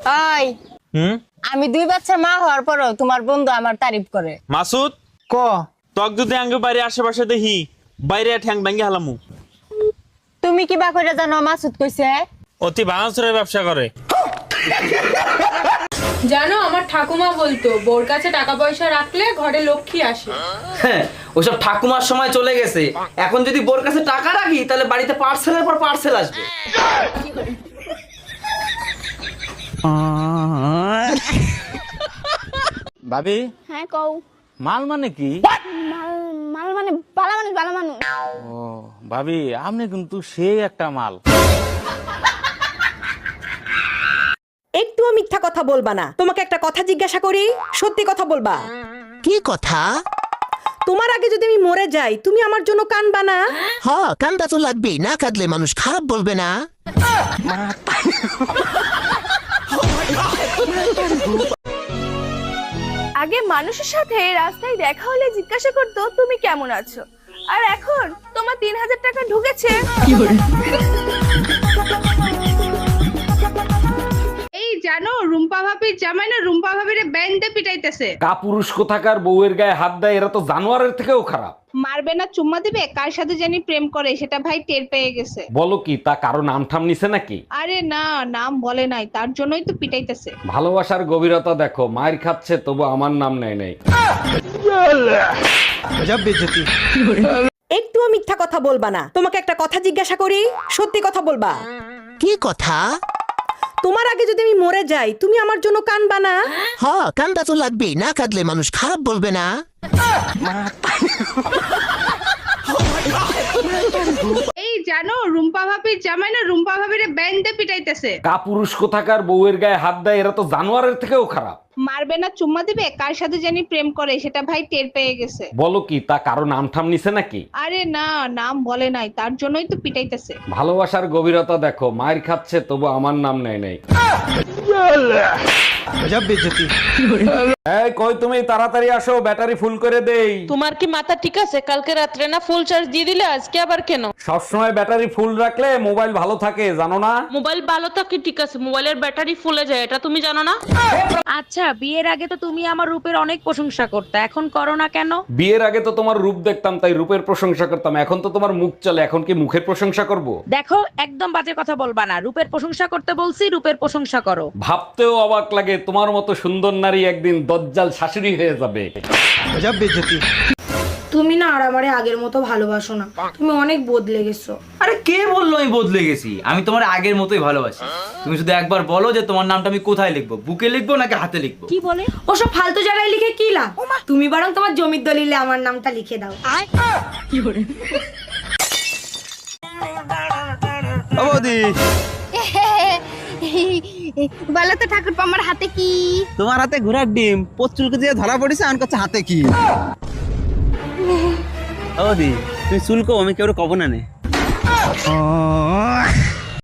ওই আমি 2 বাচ্চার মা হওয়ার পরও তোমার বন্ধু আমার তারিফ করে। মাসুদ ক তক যদি আঙ্গে বাইরে আশেপাশে দেখি বাইরে ঠ্যাং ভাঙ্গি হালামু। তুমি কি বা কইরা জানো মাসুদ কইছে? অতি ভাঙাচুরের ব্যবসা করে। জানো আমার ঠাকুমা বলতো বোর কাছে টাকা পয়সা রাখলে ঘরে লক্ষ্মী আসে। হ্যাঁ, ওসব ঠাকুমার সময় চলে গেছে। এখন যদি বোর কাছে টাকা রাখি তাহলে বাড়িতে পার্সেলের পর পার্সেল আসবে। ভাবি হ্যাঁ কও। মাল মানে কি? মাল মানে বালা মানুষ বালা মানুষ। ও ভাবি আপনি কিন্তু সেই একটা মাল। একটুও মিথ্যা কথা বলবা না। তোমাকে একটা কথা জিজ্ঞাসা করি, সত্যি কথা বলবা। কি কথা? তোমার আগে যদি আমি মরে যাই তুমি আমার জন্য কানবা না? হ্যাঁ, কান্দা তো লাগবেই, না কাঁদলে মানুষ খারাপ বলবে না। আগে মানুষের সাথে রাস্তায় দেখা হলে জিজ্ঞাসা করতো তুমি কেমন আছো, আর এখন তোমার 3000 টাকা ঢুকেছে। এই জানো রুম্পা ভাবির জামাই না রুম্পা ভাবিরে ব্যান্ডে পিটাইতেছে। কাপুরুষ কোথাকার বউয়ের গায়ে হাত দেয়, এরা তো জানোয়ারের থেকেও খারাপ। মারবে না চুম্মা দিবে, কার সাথে জানি প্রেম করে সেটা ভাই টের পেয়ে গেছে। বলো কি, তা কারো নাম ঠাম নিছে নাকি? আরে না, নাম বলে নাই, তার জন্যই তো পিটাইতেছে। ভালোবাসার গভীরতা দেখো, মায়ের খাচ্ছে তবু আমার নাম নেয় নাই। একটুও মিথ্যা কথা বলবা না। তোমাকে একটা কথা জিজ্ঞাসা করি, সত্যি কথা বলবা। কি কথা? তোমার আগে যদি আমি মরে যাই তুমি আমার জন্য কানবা না? হ্যাঁ, কান্দা তো লাগবেই, না কাঁদলে মানুষ খারাপ বলবে না। এই জানো রুম্পা ভাবির জামাই না রুম্পা ভাবিরে ব্যান্ডে পিটাইতেছে। কাপুরুষ কোথাকার বউয়ের গায়ে হাত দেয়, এরা তো জানোয়ারের থেকেও খারাপ। মারবে না চুম্মা দিবে, কার সাথে জানি প্রেম করে সেটা ভাই টের পেয়ে গেছে। বলো কি, তা কারো নাম ঠাম নিছে নাকি? আরে না, নাম বলে নাই, তার জন্যই তো পিটাইতেছে। ভালোবাসার গভীরতা দেখো, মায়ের খাচ্ছে তবু আমার নাম নেয় নাই। এই কই তুমি, তাড়াতাড়ি আসো, ব্যাটারি ফুল করে দেই। তোমার কি মাথা ঠিক আছে? কালকে রাত্রে না ফুল চার্জ দিয়ে দিলে, আজকে আবার কেন? সবসময় ব্যাটারি ফুল রাখলে মোবাইল ভালো থাকে, জানো না? মোবাইল ভালো থাকে ঠিক আছে, মোবাইলের ব্যাটারি ফুলে যায়, এটা তুমি জানো না? আচ্ছা, বিয়ের আগে তো তুমি আমার রূপের অনেক প্রশংসা করতে, এখন করো না কেন? বিয়ের আগে তো তোমার রূপ দেখতাম তাই রূপের প্রশংসা করতাম, এখন তো তোমার মুখ চলে, এখন কি মুখের প্রশংসা করব? দেখো, একদম বাজে কথা বলবা না। রূপের প্রশংসা করতে বলছি, রূপের প্রশংসা করো। ভাবতেও অবাক লাগে, তোমার মতো সুন্দর নারী একদিন দজ্জাল শাশুড়ি হয়ে যাবে। তুমি না আর আমারে আগের মতো ভালোবাসো না, তুমি অনেক বদলে গেছো। আরে কে বললো আমি বদলে গেছি? আমি তোমার আগের মতোই ভালোবাসি। তুমি শুধু একবার বলো যে তোমার নামটা আমি কোথায় লিখবো, বুকে লিখবো নাকি হাতে লিখবো? কি বলে? ওসব ফালতু জায়গায় লিখে কি লাভ? তুমি বরং তোমার জমির দলিলে আমার নামটা লিখে দাও। বলো তো ঠাকুরপো আমার হাতে কি? তোমার হাতে ঘোড়ার ডিম, পচুলকে দিয়ে ধরা পড়েছে, আর কাছে হাতে কি? ও দি, তুই চুলকো, আমি কেউ কব না নে।